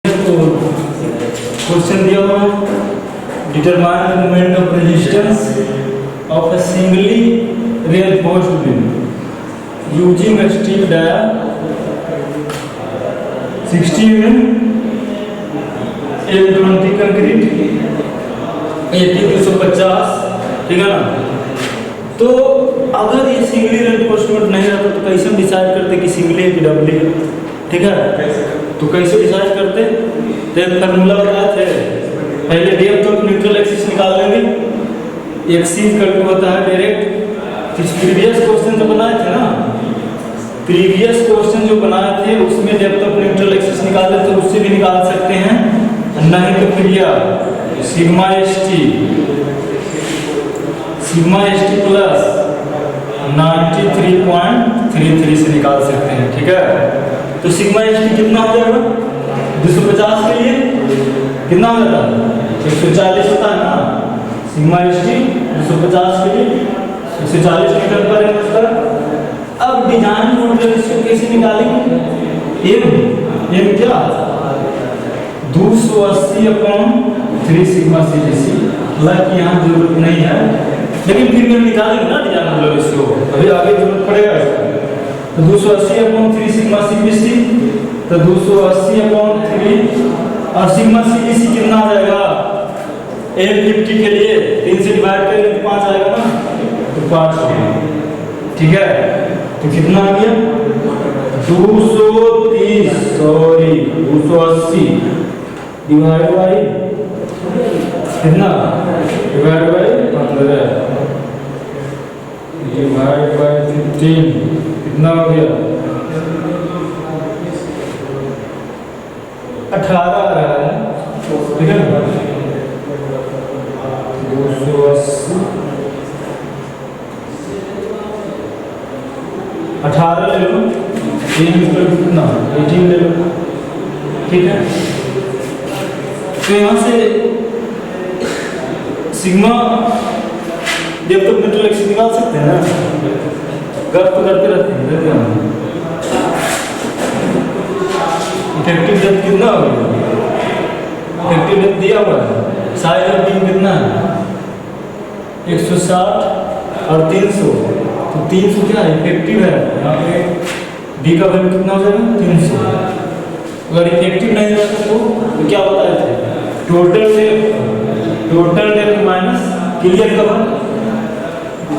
Question दिया हुआ है, determine the moment of resistance of a singly reinforced beam using a steel dia 60 mm L20 concrete 80-250, ठीक है ना। तो अगर ये सिंगली रेनफोर्समेंट नहीं रहता तो कैसे हम डिसाइड करते कि सिंगली है कि डबली है, ठीक है। तो कैसे डिसाइड करते, तो एक फार्मूला बताए थे, पहले डेप्थ ऑफ न्यूट्रल एक्सिस निकाल लेंगे। एक्सिस करके होता है डायरेक्ट, प्रीवियस क्वेश्चन जो बनाए थे ना, प्रीवियस क्वेश्चन जो बनाए थे उसमें डेप्थ ऑफ न्यूट्रल एक्सिस निकाले तो उससे भी निकाल सकते हैं, नहीं तो फिर यह सिग्मा एस टी प्लस 93.33 से निकाल सकते हैं, ठीक है। तो सिग्मा एस टी कितना हो जाएगा, 250 के लिए कितना हो जाता है, 140 होता है ना। सिग्मा एस टी 250 के लिए 140 मीटर पर है सर। अब डिजाइन मोड रेशियो कैसे निकालेंगे, एम क्या 280/3 सिग्मा सीडीसी, हालांकि यहाँ जरूरत नहीं है लेकिन फिर भी निकालेंगे ना डिजाइन मोड रेशियो, अभी आगे जरूरत पड़ेगा इसका। तो 280/3 सिग्मा सीडीसी, तो 280/3 और सिग्मा सीडीसी कितना आ जाएगा, M50 के लिए 3 से डिवाइड करेंगे तो 5 आएगा ना, तो 5, ठीक है। तो कितना आ गया 280 डिवाइड बाई कितना, डिवाइड बाई 15 डिवाइड बाई 15 कितना हो गया 18 आ रहा है, ठीक है। 280 18 ले लो, 3 मीटर कितना 18 ले लो, ठीक है। तो यहाँ से sigma depth of neutral axis निकाल सकते हैं ना, गप करते रहते हैं। इफेक्टिव डेप्थ कितना हो गया, इफेक्टिव डेप्थ दिया हुआ है, साइज ऑफ बीम कितना है 160 और 300, तो 300 क्या है इफेक्टिव है, यहाँ पे डी का वैल्यू कितना हो जाएगा 300। अगर इफेक्टिव नहीं रहता तो क्या बताए थे, total depth minus clear cover,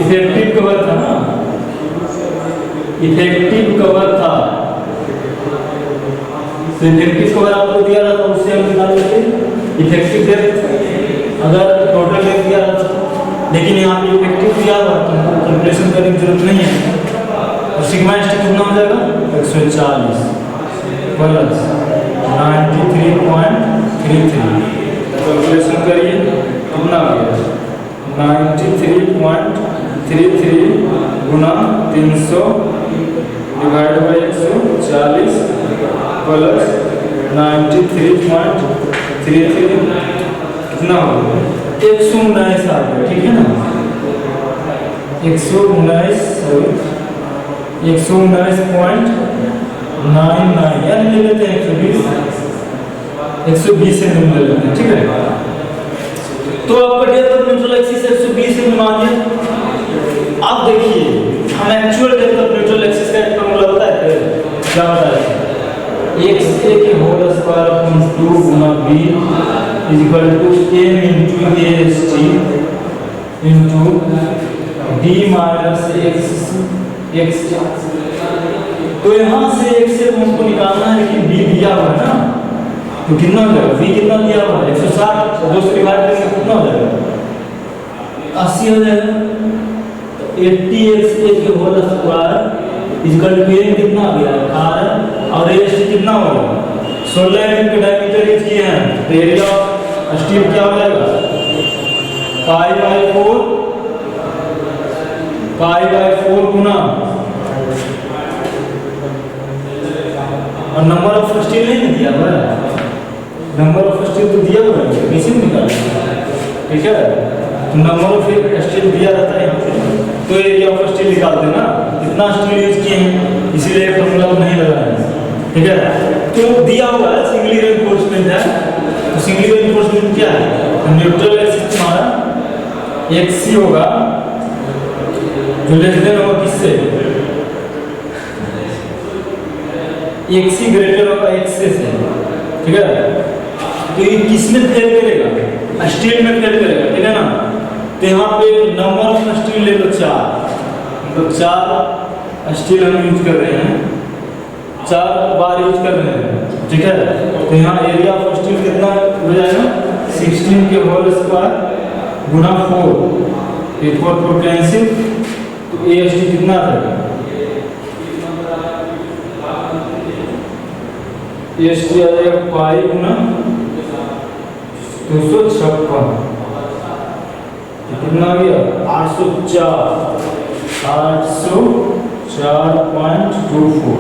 effective cover था ना, इफेक्टिव कवर था, तो इफेक्टिव कवर आपको दिया रहता उससे हम निकाल लेते इफेक्टिव डेप्थ, अगर टोटल डेप्थ दिया रहता तो। लेकिन यहाँ पे इफेक्टिव दिया हुआ तो कैलकुलेशन करने की जरूरत नहीं है। और सिग्मा एस टी कितना हो जाएगा 140 प्लस 93.33, कैलकुलेशन करिए कितना आ गया 93.33 गुना 300 डिवाइड बाई 140 प्लस 93.33 कितना हो गया 119 आ गया, ठीक है ना। 119.99 यानी ले लेते हैं 120 से ले लेते हैं, ठीक है। तो आपका डेप्थ ऑफ न्यूट्रल एक्सिस 120 से मान लिया। अब देखिए हम actual depth of neutral axis का फॉर्मूला बताए थे, क्या बताया था, x a के होल स्क्वायर अपॉन 2 गुना b is equal to m into a s t into d minus x। तो यहाँ से x से हमको निकालना है, लेकिन b दिया हुआ है ना, तो कितना हो जाएगा, b कितना दिया हुआ है 160, 2 से डिवाइड करेंगे कितना हो जाएगा 80 हो जाएगा। तो 80x a के whole square equal to m कितना आ गया 18 और a कितना हो गया 16 mm के डायमीटर यूज किए हैं, तो एरिया ऑफ स्टील क्या हो जाएगा पाई/4 गुना, और नंबर ऑफ स्टील नहीं दिया हुआ है, नंबर ऑफ स्टील तो दिया हुआ है, कैसे निकालेंगे, ठीक है। तो नंबर ऑफ स्टील दिया रहता है यहाँ पे, तो एरिया ऑफ स्टील निकाल देना, कितना स्टील यूज किए हैं, इसीलिए फॉर्मूला नहीं लगाया। ठीक है। तो दिया हुआ है सिंगली रेनफोर्समेंट है, तो सिंगली रेनफोर्समेंट क्या है, तो न्यूट्रल एक्सिस हमारा एक्सी होगा जो लेस देन होगा किससे, एक्सी ग्रेटर होगा एक्से से, ठीक है। तो ये किस में फेल करेगा, स्टील में फेल करेगा, ठीक है ना। तो यहाँ पे नंबर ऑफ स्टील ले लो 4, मतलब 4 स्टील हम यूज कर रहे हैं, 4 बार यूज कर रहे हैं, ठीक है। तो यहाँ एरिया ऑफ स्टील कितना हो जाएगा, 16 के होल स्क्वायर गुना 4, ये 4 कैंसिल, तो ए एस टी कितना रहेगा, ए एस टी आ जाएगा पाई गुना 256, कितना आ गया 804.24।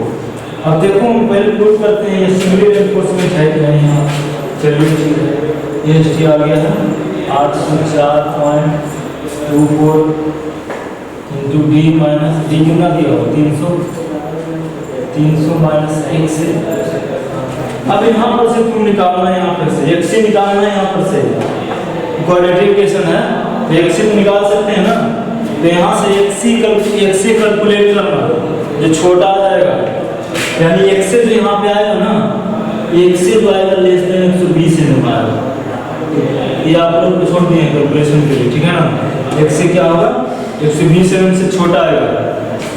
अब देखो हम पहले प्रूव करते हैं ये सिंगली रेनफोर्समेंट है कि नहीं। यहाँ चलिए ठीक है, ए एस टी आ गया है 804.24 इंटू डी माइनस डी कितना दिया हो 300 माइनस 1 से। अब यहाँ पर से तुम निकालना है, यहाँ पर से एक से निकालना है, यहाँ पर से क्वाड्रेटिक इक्वेशन है, एक से निकाल सकते हैं ना। तो यहाँ से एक से कैलकुलेट करना जो छोटा आ जाएगा, यानी एक से जो यहाँ पे आएगा ना, एक से जो आएगा लेस देन 120 से आएगा, ये आप लोग छोड़ दिए कैलकुलेशन के लिए, ठीक है ना। एक से क्या होगा 120 से छोटा आएगा।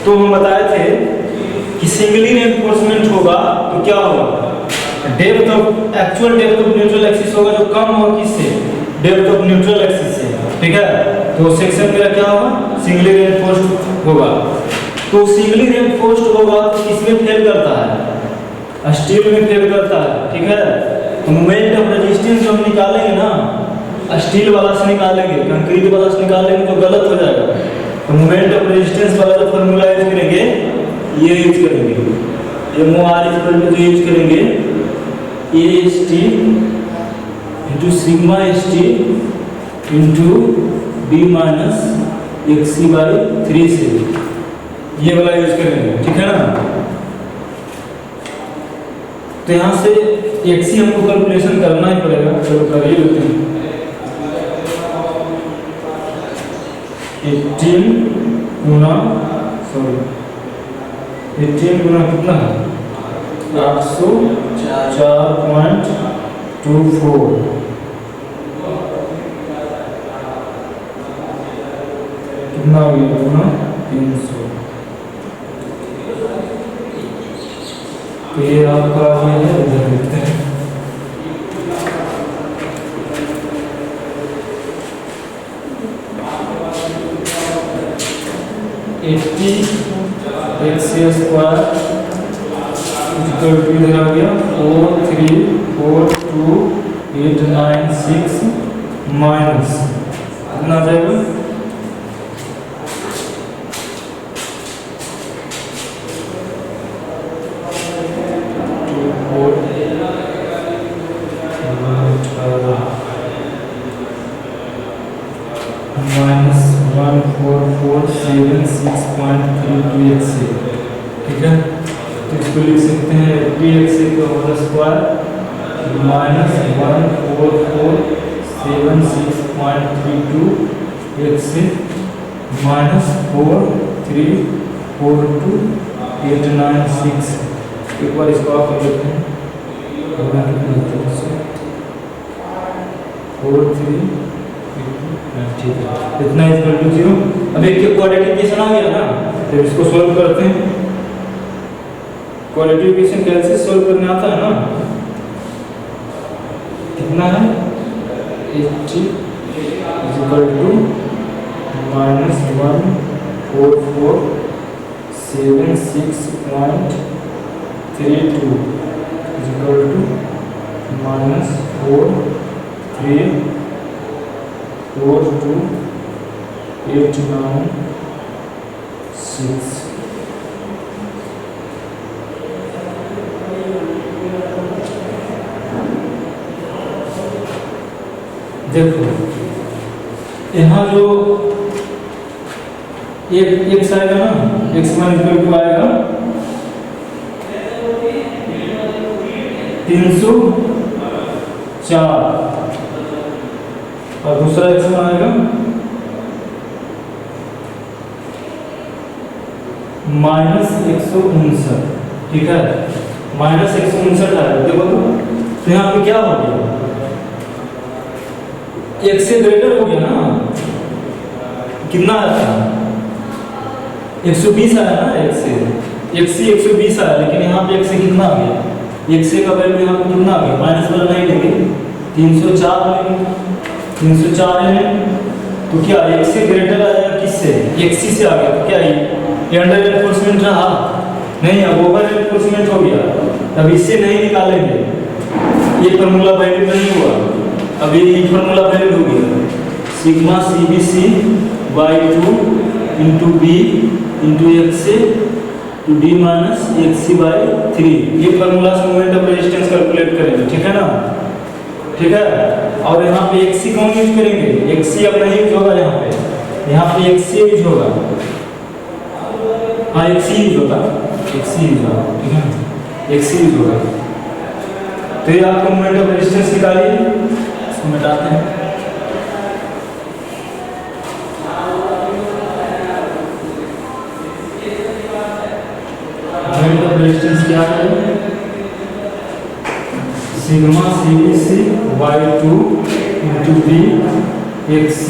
तो हम बताए थे कि सिंगली रेनफोर्समेंट होगा तो क्या होगा, depth of actual depth of neutral axis होगा जो कम होगा किससे, डेप्थ ऑफ न्यूट्रल एक्सिस से, ठीक है। तो सेक्शन मेरा क्या होगा, सिंगली रेनफोर्स्ड होगा। तो सिंगली रेनफोर्स्ड होगा तो किसमें फेल करता है, स्टील में फेल करता है, ठीक है। तो मोमेंट ऑफ रेजिस्टेंस जो हम निकालेंगे ना, स्टील वाला से निकालेंगे, कंक्रीट वाला से निकालेंगे तो गलत हो जाएगा। तो मोमेंट ऑफ रेजिस्टेंस वाला जो फॉर्मूला यूज करेंगे, ये यूज करेंगे, MOR जो यूज करेंगे A S T into sigma S T into D minus X C by 3 से, ये वाला यूज करेंगे, ठीक है ना। तो यहाँ से एक्सी हमको कैलकुलेशन करना ही पड़ेगा, चलो कर ही लेते हैं। 18 गुना कितना है 804.24, कितना हो गया गुना 300। तो ये आपका है, इधर लिखते हैं स्क्वायर इधर आ गया 4342896 माइनस कितना आ जाएगा 14476.32 से, ठीक है। तो इसको लिख सकते हैं 3x का whole square minus 14476.32 x minus 4342896। एक बार इसको आप कर लेते हैं 43, ठीक है, इतना इक्वल टू 0। अब एक क्वाड्रेटिक इक्वेशन आ गया ना, तो इसको सॉल्व करते हैं। क्वाड्रेटिक इक्वेशन कैसे सॉल्व करने आता है ना, कितना है 80 equal to minus 14476.32 equal to minus 4342896। देखो यहाँ जो एक आएगा ना, x1 इक्वल टू आएगा 304 और दूसरा एक्शन आएगा -159। ठीक है, -159 आएगा। देखो तो यहाँ पे क्या हो गया, एक से ग्रेटर हो गया ना, कितना आया था 120 आया ना, एक से 120 आया, लेकिन यहाँ पे एक से कितना आ गया, एक से का वैल्यू यहाँ पे कितना आ गया, माइनस वाला नहीं लेंगे, 304 लेंगे। 304 है तो क्या एक से ग्रेटर आया, किससे, एक्सी से आ गया, तो क्या ये अंडर एनफोर्समेंट रहा नहीं, अब ओवर एनफोर्समेंट हो गया, तब इससे नहीं निकालेंगे, ये फार्मूला वैलिड नहीं हुआ, अब ये फार्मूला वैलिड हो गया, sigma CBC by 2 into B into x to D minus xc by 3, ये फार्मूला से मोमेंट ऑफ रेजिस्टेंस कैलकुलेट करेंगे। ठीक है ना, ठीक है। और यहाँ पे xc कौन यूज करेंगे, xc अब नहीं यूज होगा, यहाँ पे xc यूज होगा, हाँ xc यूज होगा, xc यूज होगा। ठीक है, xc यूज होगा। तो ये आपको मोमेंट ऑफ रेजिस्टेंस निकालिए, इसको मिटाते हैं। मोमेंट ऑफ रेजिस्टेंस क्या है, sigma CBC by 2 into B xc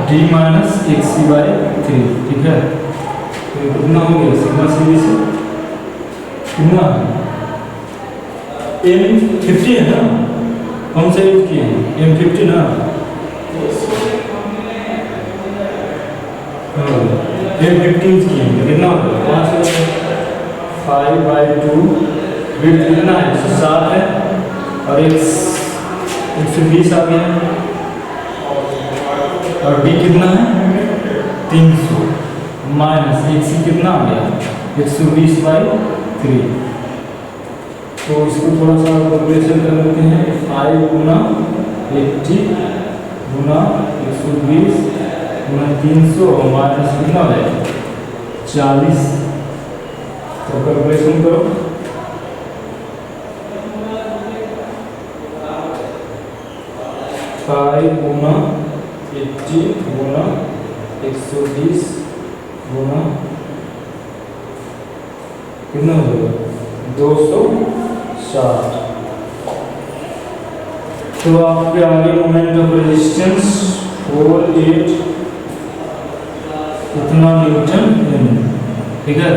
D minus xc by 3। ठीक है, तो कितना हो गया, सिग्मा CBC कितना M50 है ना, कौन सा यूज किए हैं, M50 ना, M50 यूज किए हैं, कितना हो गया 5/2 विड्थ कितना है 107 है, और 120 आ गया, और D कितना है 300 माइनस xc कितना आ गया 120/3। तो इसको थोड़ा सा कैलकुलेशन कर लेते हैं, 5 गुना 80 गुना 120 गुना 300 माइनस कितना है 40। तो कैलकुलेशन करो, गुना 80 गुना 120 गुना कितना होगा 260। तो आपके आगे मोमेंट ऑफ रेजिस्टेंस 48 इतना न्यूटन। ठीक है,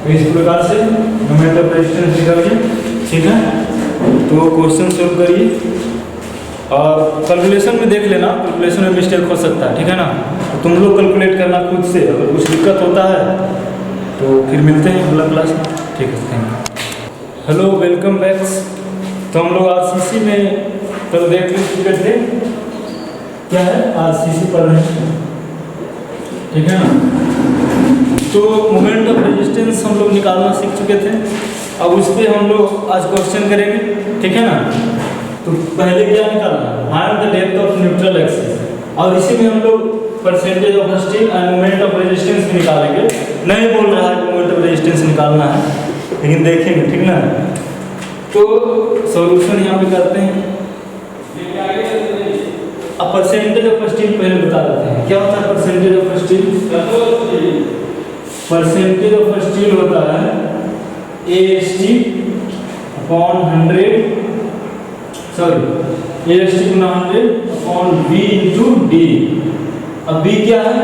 तो इस प्रकार से मोमेंट ऑफ रेजिस्टेंस निकालिए। ठीक है, तो क्वेश्चन सोल्व करिए और कैलकुलेशन में देख लेना, कैलकुलेशन में मिस्टेक हो सकता है। ठीक है ना, तो तुम लोग कैलकुलेट करना खुद से, अगर कुछ दिक्कत होता है तो फिर मिलते हैं अगला क्लास में। ठीक है, thank you. Hello, welcome back. तो हम लोग RCC में कल देख चुके थे, क्या है RCC पढ़ रहे हैं। ठीक है ना, तो मोमेंट ऑफ रेजिस्टेंस हम लोग निकालना सीख चुके थे, अब उस पर हम लोग आज क्वेश्चन करेंगे। ठीक है ना, तो पहले क्या निकालना, find the depth of neutral axis, और इसी में हम लोग percentage of steel end moment of resistance भी निकालेंगे। नहीं बोल रहा है कि मोमेंट ऑफ रेजिस्टेंस निकालना है, लेकिन देखेंगे। ठीक ना, तो सॉल्यूशन यहाँ पे करते हैं। अब परसेंटेज ऑफ स्टील पहले बता देते हैं, क्या होता है percentage of steel. Percentage of steel होता है AST/100, sorry AST/100/B into D। अब B क्या है,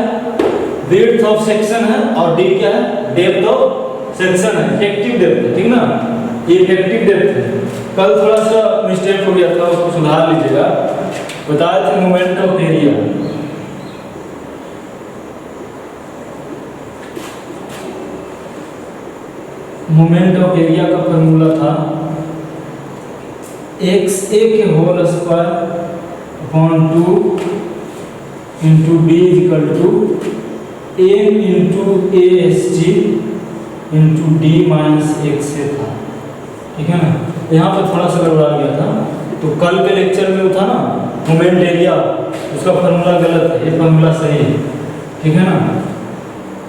विड्थ ऑफ सेक्शन है, और D क्या है, डेप्थ ऑफ सेक्शन है, इफेक्टिव डेप्थ है। ठीक ना, ये इफेक्टिव डेप्थ है। कल थोड़ा सा मिस्टेक हो गया था, उसको सुधार लीजिएगा। बताया था moment of area, moment of area का फॉर्मूला था XA के whole square upon 2 into B equal to M into AST into D minus XA था। ठीक है ना, यहाँ पर थोड़ा सा गड़बड़ा गया था, तो कल के लेक्चर में वो था ना मोमेंट एरिया, उसका फॉर्मूला गलत है, ये फॉर्मूला सही है। ठीक है ना,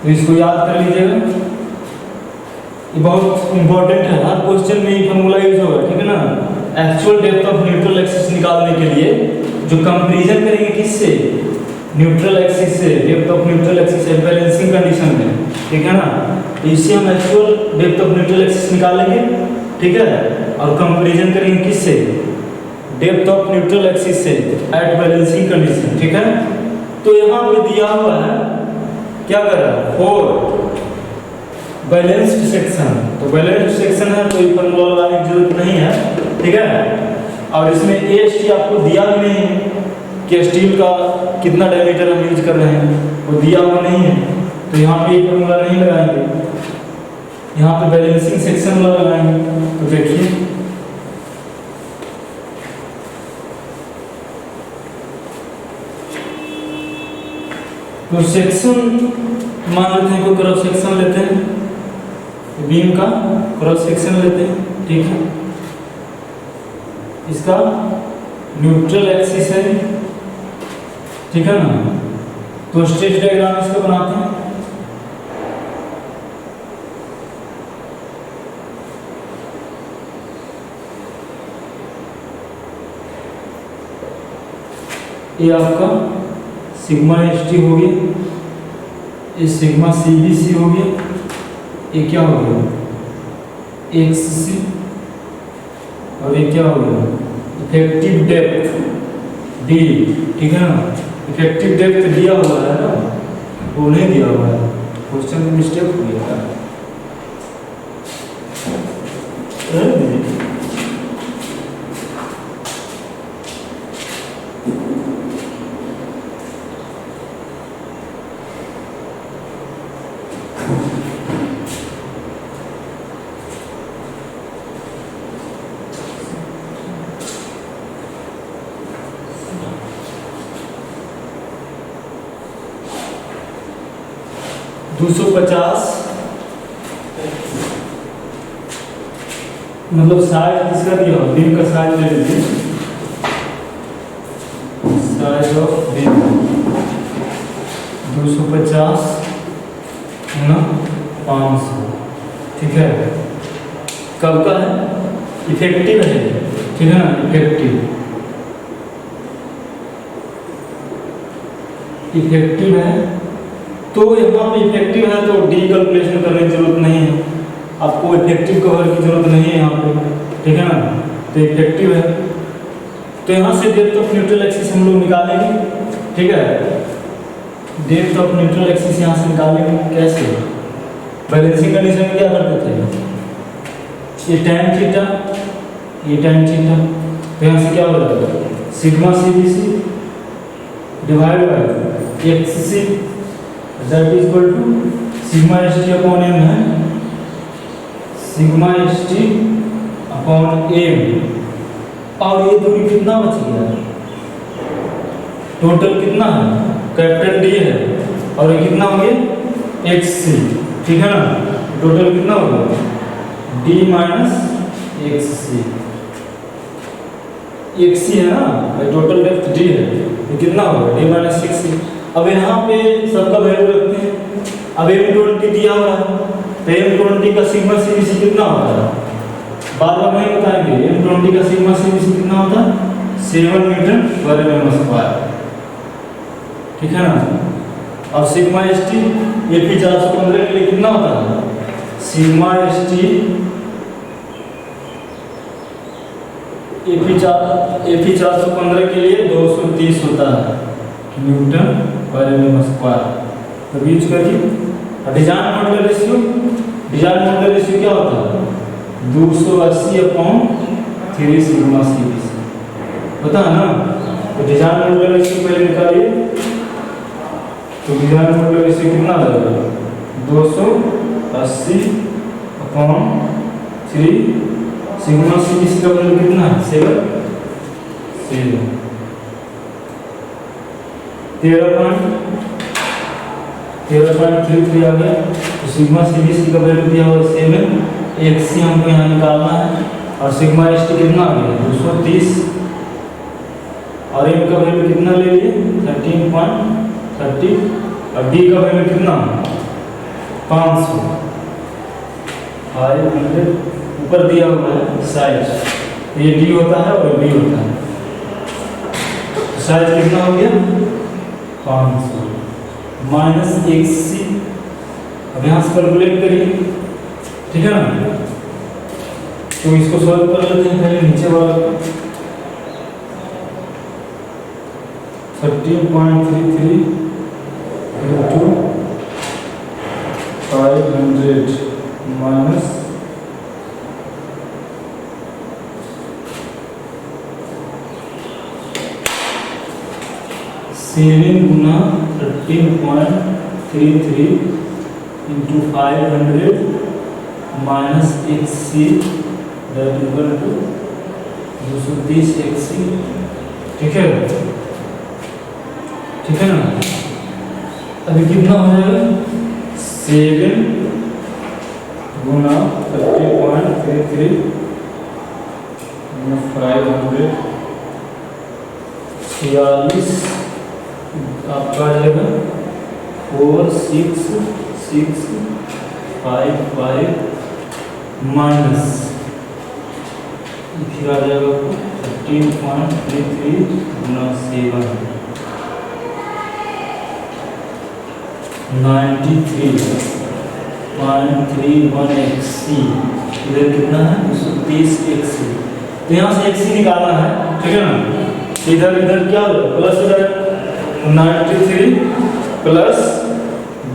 तो इसको याद कर लीजिएगा। ये बहुत इंपॉर्टेंट है, हर क्वेश्चन में ये फॉर्मूला यूज होगा, ठीक है ना। Actual depth of neutral axis निकालने के लिए जो कंपैरिजन करेंगे किससे, न्यूट्रल एक्सिस से, डेप्थ ऑफ न्यूट्रल एक्सिस से बैलेंसिंग कंडीशन में, ठीक है ना। तो इससे हम actual depth of neutral axis निकालेंगे, ठीक है, और कंपैरिजन करेंगे किससे, डेप्थ ऑफ न्यूट्रल एक्सिस से एट बैलेंसिंग कंडीशन, ठीक है। तो यहाँ पे दिया हुआ है क्या कर रहा है, 4 बैलेंस्ड सेक्शन, तो बैलेंस्ड सेक्शन है तो ये फॉर्मूला लगाने की जरूरत नहीं है, ठीक है। और इसमें एएसटी आपको दिया भी नहीं है कि स्टील का कितना डायमीटर हम यूज कर रहे हैं, वो दिया हुआ नहीं है, तो यहाँ पे ये फॉर्मूला नहीं लगाएंगे, यहाँ पे बैलेंसिंग सेक्शन लगाएंगे। तो देखिए तो सेक्शन मान लेते हैं, कोई क्रॉस सेक्शन लेते हैं, बीम का क्रॉस सेक्शन लेते हैं, ठीक है। इसका न्यूट्रल एक्सिस है, ठीक है ना। तो स्ट्रेस डायग्राम इसका बनाते हैं। ये आपका सिग्मा एसटी हो गया, ये सिग्मा सीबीसी हो गया, ये क्या हो गया एक्ससी, और ये क्या हो गया इफेक्टिव डेप्थ डी, ठीक है ना। इफेक्टिव डेप्थ दिया हुआ है ना, वो नहीं दिया हुआ है, क्वेश्चन में मिस्टेक हो गया है। मतलब साइज किसका दिया हो, बीम का साइज ले लीजिए, साइज ऑफ बीम 250 ना 500, ठीक है। कब का है, इफेक्टिव है, ठीक है ना, इफेक्टिव है। तो यहाँ पे इफेक्टिव है तो डी कैलकुलेशन करने की जरूरत नहीं है, आपको इफेक्टिव कवर की जरूरत नहीं है यहाँ पे, ठीक है ना। तो इफेक्टिव है, तो यहाँ से डेप्थ ऑफ न्यूट्रल एक्सिस हम लोग निकालेंगे, ठीक है। डेप्थ ऑफ न्यूट्रल एक्सिस यहाँ से निकालेंगे कैसे, बैलेंसिंग कंडीशन में क्या करते थे, ये tan थीटा, ये tan थीटा, तो यहाँ से क्या हो जाएगा sigma C B C divide by X C that is equal to sigma S T upon M है, सिग्मा एसटी अपॉन एम। और ये दूरी कितना बच गया, टोटल कितना है, कैपिटल डी है, और ये कितना हो गया एक्स सी, ठीक है ना। टोटल कितना होगा डी माइनस एक्स सी, एक्स सी है ना, टोटल डेप्थ डी है, ये कितना होगा डी माइनस एक्स सी। अब यहाँ पे सबका वैल्यू रखते हैं, अब M20 दिया हुआ है, तो M20 का सिग्मा सीबीसी कितना होता है, बार बार नहीं बताएंगे, M20 का सिग्मा सीबीसी कितना होता है 7 न्यूटन पर mm स्क्वायर, ठीक है ना। और सिग्मा एसटी AP 415 के लिए कितना होता है, सिग्मा एसटी AP 415 के लिए 230 होता है न्यूटन पर mm स्क्वायर। तो यूज करिए design model ratio, design model ratio क्या होता है 280 अपॉन 3 सिग्मा सीबीसी होता है ना। तो डिजाइन मॉडल रेशियो पहले निकालिए, तो डिजाइन मॉडल रेशियो कितना आ जाएगा 280 अपॉन 3 सिग्मा सीबीसी का वैल्यू कितना है 7 13.33 आ गया। तो सिग्मा सीबीसी का वैल्यू दिया हुआ 7, एक्ससी हमको यहाँ निकालना है, और सिग्मा एसटी कितना आ गया 230, और एम का वैल्यू कितना ले लिए 13.30, और डी का वैल्यू कितना 500, 500 ऊपर दिया हुआ है साइज, ये डी होता है और बी होता है। साइज कितना हो गया 500 माइनस 1c। अब यहाँ से कैलकुलेट करिए, ठीक है ना। तो इसको सॉल्व कर लेते हैं पहले नीचे वाला। 13.33 into 500 माइनस 7 गुना 13.33 into 500 minus 1c that equal to 230 1c। ठीक है, ठीक है ना। अभी कितना हो जाएगा 7 गुना 30.33 500 46 आपका आ जाएगा 4665 माइनस फिर आ जाएगा 13.33 गुना 7 93.31 xc। इधर कितना है 230 xc। तो यहाँ से xc निकालना है, ठीक है ना। इधर इधर क्या होगा प्लस हो जाएगा 93 प्लस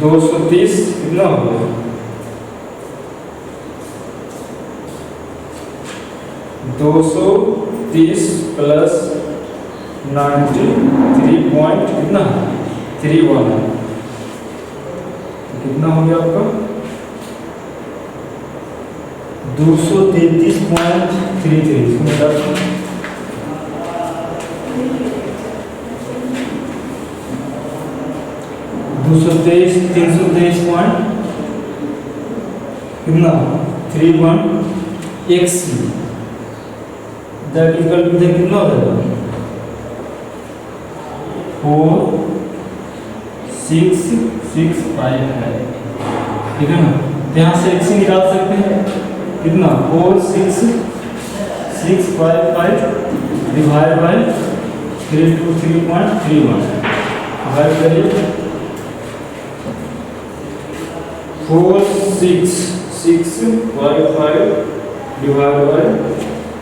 230 कितना होगा 230 प्लस 93 पॉइंट कितना 31 कितना हो गया आपका 233.33। 323 पॉइंट कितना 31 xc दैट इक्वल टू कितना हो जाएगा 4665 है, ठीक है ना। यहाँ से xc निकाल सकते हैं कितना 4665 डिवाइड बाय 323.31 डिवाइड करिए 4665 डिवाइड बाय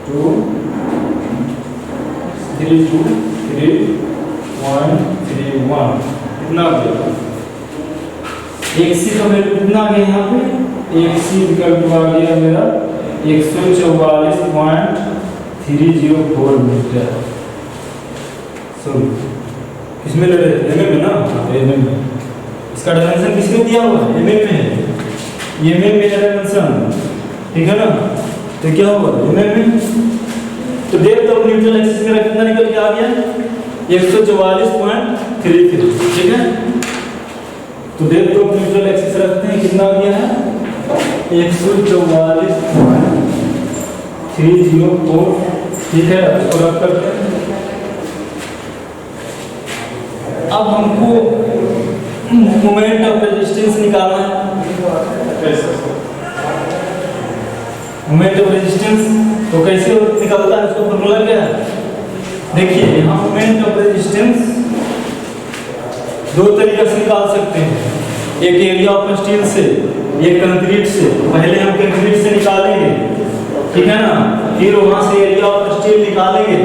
232.31 कितना आ गया xc का वैल्यू कितना आ गया यहाँ पे xc इक्वल टू आ गया मेरा 144.304 मीटर। सो किसमें ले रहे थे mm में ना, mm में। इसका डायमेंशन किसमें दिया हुआ है mm में है, ये mm में डायमेंशन, ठीक है ना। तो क्या होगा mm में तो देख तो न्यूट्रल एक्सिस मेरा कितना निकल के आ गया 144.33, ठीक है। तो देख तो न्यूट्रल एक्सिस रखते हैं कितना आ गया है 144.304, ठीक है। इसको रख करते हैं। अब हमको मोमेंट ऑफ रेजिस्टेंस निकालना है। मोमेंट ऑफ रेजिस्टेंस तो कैसे निकलता है, उसका फॉर्मूला क्या है देखिए। यहाँ मोमेंट ऑफ रेजिस्टेंस दो तरीके से निकाल सकते हैं, एक एरिया ऑफ स्टील से, एक कंक्रीट से। पहले हम कंक्रीट से निकालेंगे, ठीक है ना, फिर वहां से एरिया ऑफ स्टील निकालेंगे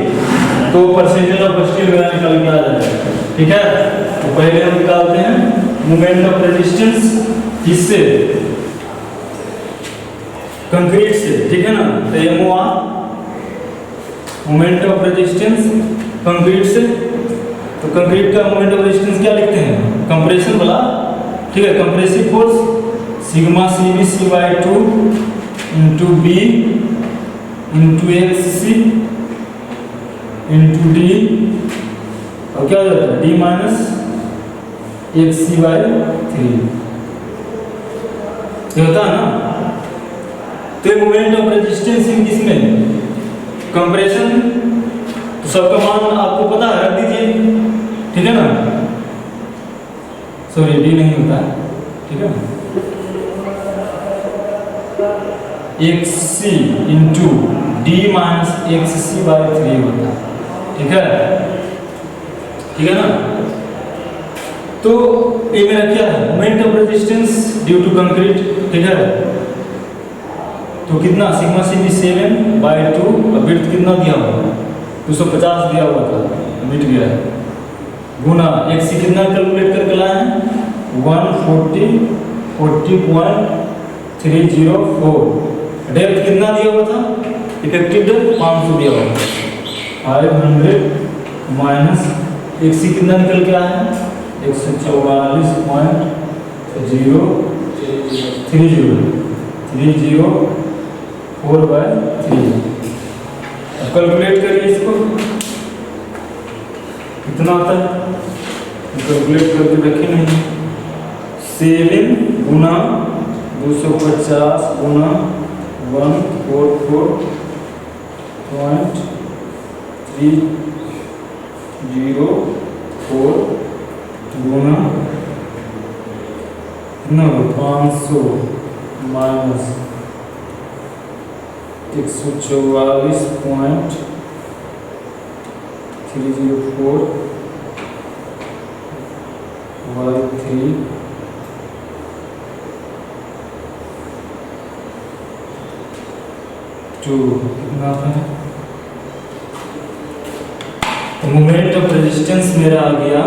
तो परसेंटेज ऑफ स्टील मेरा निकल के आ जाएगा, ठीक है। तो पहले हम निकालते हैं मोमेंट ऑफ रेजिस्टेंस किससे कंक्रीट से, ठीक है ना। तो MOR moment of resistance concrete से। तो कंक्रीट का मोमेंट ऑफ रेजिस्टेंस क्या लिखते हैं कंप्रेशन वाला, ठीक है। Compressive force sigma CBC/2 into B into XC into D और क्या हो जाता है D माइनस XC/3 ये होता है ना। तो मोमेंट ऑफ रेजिस्टेंस इन किसमें कंप्रेशन, तो सबका मान आपको पता है रख दीजिए, ठीक है ना। सॉरी D नहीं होता, ठीक है ना। X C into D minus X C by 3 होता है। ठीक है, ठीक है ना। तो ये मेरा क्या है, moment of resistance due to concrete. ठीक है, तो कितना सिग्मा सी भी 7/2 और विड्थ कितना दिया हुआ 250 दिया हुआ था, मिट गया है, गुना एक्स सी कितना कैलकुलेट करके लाए हैं 140.304। डेप्थ कितना दिया हुआ था, इफेक्टिव डेप्थ 500 दिया हुआ था, 500 माइनस एक्स सी कितना निकल के आया है 144.304/3। कैलकुलेट करिए इसको, कितना होता है, कैलकुलेट करके रखे नहीं। 7 गुना 250 गुना 144.304 गुना कितना 500 माइनस 144.304/3 कितना है। तो मोमेंट ऑफ रेजिस्टेंस मेरा आ गया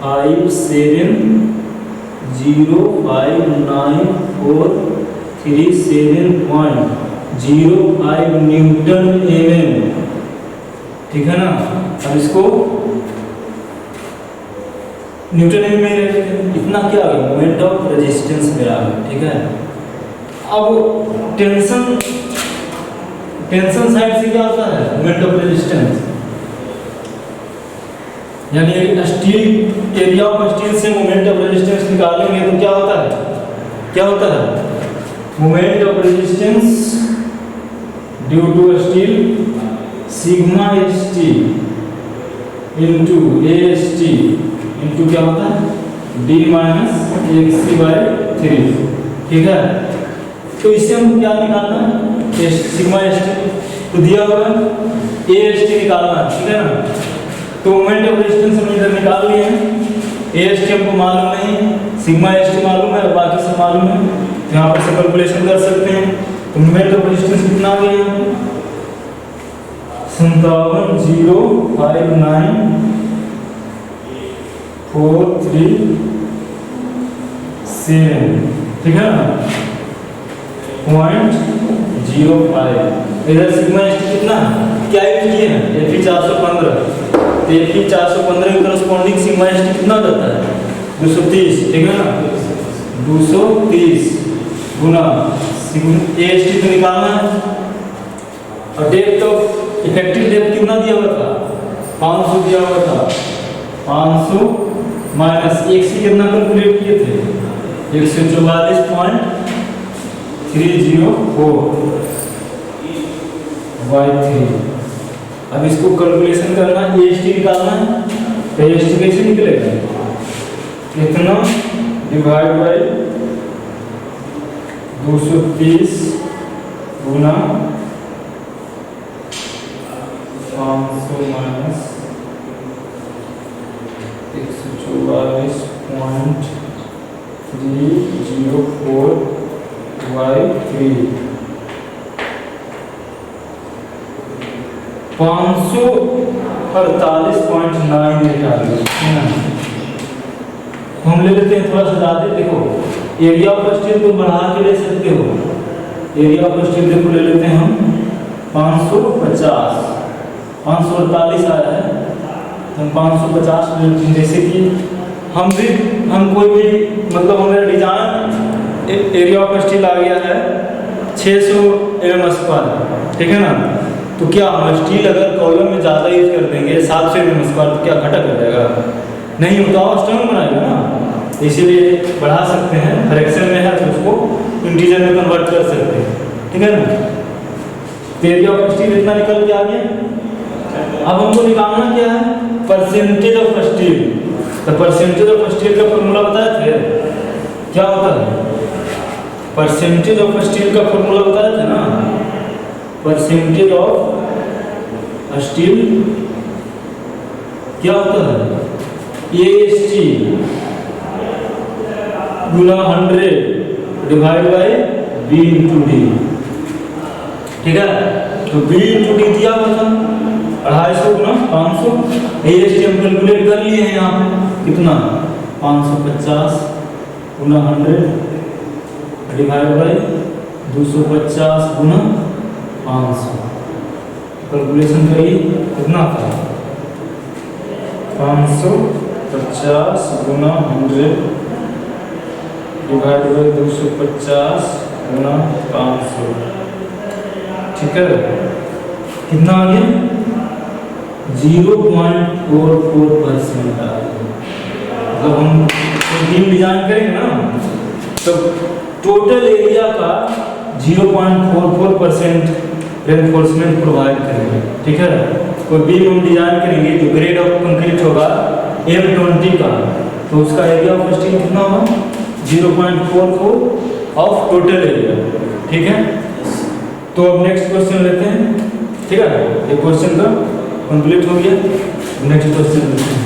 5705943.05 न्यूटन mm। ठीक है ना। अब इसको न्यूटन एम में इतना क्या आ गया, मोमेंट ऑफ रेजिस्टेंस मेरा आ गया। ठीक है, अब टेंशन साइड से क्या होता है, मोमेंट ऑफ रेजिस्टेंस, यानी स्टील एरिया ऑफ स्टील से मोमेंट ऑफ रेजिस्टेंस निकालेंगे तो क्या होता है, क्या होता है, moment of resistance due to steel sigma S T into A S T into क्या होता है D minus X C by 3। ठीक है, तो इससे हमको क्या निकालना है, सिग्मा एस टी तो दिया हुआ है, ए एस टी निकालना है। ठीक है ना, तो मोमेंट ऑफ रेजिस्टेंस हम इधर निकाल लिए हैं, ए एस टी हमको मालूम नहीं, सिग्मा एस टी मालूम है और बाकी सब मालूम है, तो यहाँ पर से कैलकुलेशन कर सकते हैं। तो मोमेंट ऑफ रेजिस्टेंस कितना आ गया, 57,059,437। ठीक है ना, 0.05। इधर सिग्मा एस टी कितना क्या यूज किए हैं, एफी 415। तो एफी 415 के करस्पॉन्डिंग सिग्मा एस टी कितना जाता है 230। ठीक है ना, 230 गुना सिग्मा एस टी तो निकालना है, और डेप्थ ऑफ इफेक्टिव डेप्थ कितना दिया हुआ था 500 दिया हुआ था, 500 माइनस एक्स सी कितना कैलकुलेट किए थे 144.304/3। अब इसको कैलकुलेशन करना है, एएसटी निकालना है, तो एएसटी कैसे निकलेगा, इतना डिवाइड बाय 230 गुना 500 माइनस 144.304/3। 548.98 आ गया। हम ले लेते हैं थोड़ा सा ज़्यादा, देखो एरिया ऑफ स्टील को बढ़ा के ले सकते हो, एरिया ऑफ स्टील देखो ले लेते हैं हम 550, 548 आया है, हम 550 ले लेते हैं। जैसे कि हम कोई भी मतलब हमारा डिजाइन एरिया ऑफ स्टील आ गया है 600 mm²। ठीक है ना, तो क्या हम स्टील अगर कॉलम में ज़्यादा यूज कर देंगे 700 mm², तो क्या घटा कर जाएगा, नहीं होता, स्ट्रॉन्ग बनाएगा ना, इसीलिए बढ़ा सकते हैं, फ्रैक्शन में है तो उसको इंटीजर में कन्वर्ट कर सकते हैं। ठीक है ना, तो एरिया ऑफ स्टील इतना निकल के आ गया। अब हमको निकालना क्या है, परसेंटेज ऑफ स्टील। तो परसेंटेज ऑफ स्टील का फॉर्मूला बताया थे, क्या होता है परसेंटेज ऑफ स्टील का फॉर्मूला बताया था ना, परसेंटेज ऑफ स्टील क्या होता है, ए स्टील गुना 100 divide by B into D. ठीक है, तो बी इंटू डी दिया हुआ था 250 गुना 500, ए स्टील हम कैलकुलेट कर लिए हैं यहाँ पे कितना 550 गुना 100 डिवाइड बाय 250 गुना 500, कैलकुलेशन करिए कितना था 550 गुना 100 डिवाइड बाय 250 गुना 500। ठीक है, कितना आ गया 0.44% आ गया। मतलब हम बीम डिजाइन करेंगे ना तो टोटल एरिया का 0.44% रेनफोर्समेंट प्रोवाइड करेंगे। ठीक है, कोई बीम हम डिजाइन करेंगे जो ग्रेड ऑफ कंक्रीट होगा M20 का, तो उसका एरिया ऑफ स्टील कितना होगा 0.44 ऑफ टोटल एरिया। ठीक है, तो अब नेक्स्ट क्वेश्चन लेते हैं। ठीक है, ये क्वेश्चन का कंप्लीट हो गया, नेक्स्ट क्वेश्चन लेते हैं।